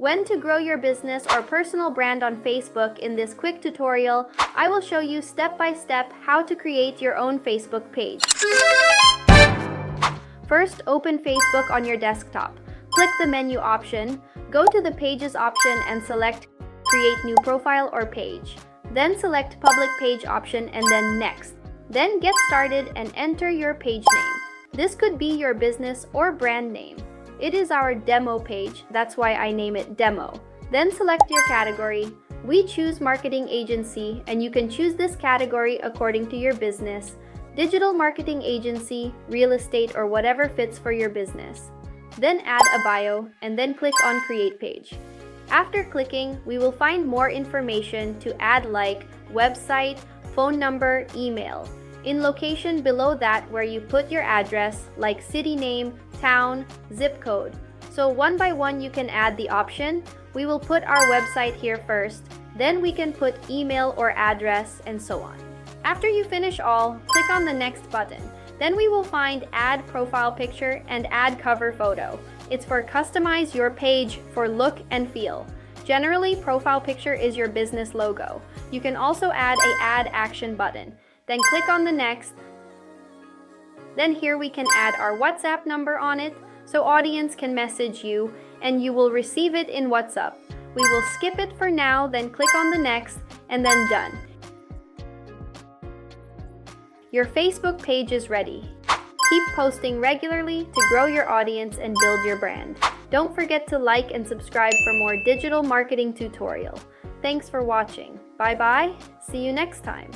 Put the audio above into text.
When to grow your business or personal brand on Facebook. In this quick tutorial, I will show you step by step how to create your own Facebook page. First, open Facebook on your desktop. Click the menu option, go to the Pages option and select Create New Profile or Page. Then select Public Page option and then Next. Then get started and enter your page name. This could be your business or brand name. It is our demo page, that's why I name it Demo. Then select your category. We choose Marketing Agency and you can choose this category according to your business. Digital Marketing Agency, Real Estate, or whatever fits for your business. Then add a bio and then click on Create Page. After clicking, we will find more information to add like website, phone number, email. In location below that where you put your address like city name, town, zip code. So one by one you can add the option. We will put our website here first, then we can put email or address and so on. After you finish all, click on the next button. Then we will find Add Profile Picture and Add Cover Photo. It's for customize your page for look and feel. Generally, profile picture is your business logo. You can also add a Add Action button. Then click on the next. Then here we can add our WhatsApp number on it, so audience can message you and you will receive it in WhatsApp. We will skip it for now, then click on the next and then done. Your Facebook page is ready. Keep posting regularly to grow your audience and build your brand. Don't forget to like and subscribe for more digital marketing tutorial. Thanks for watching. Bye bye. See you next time.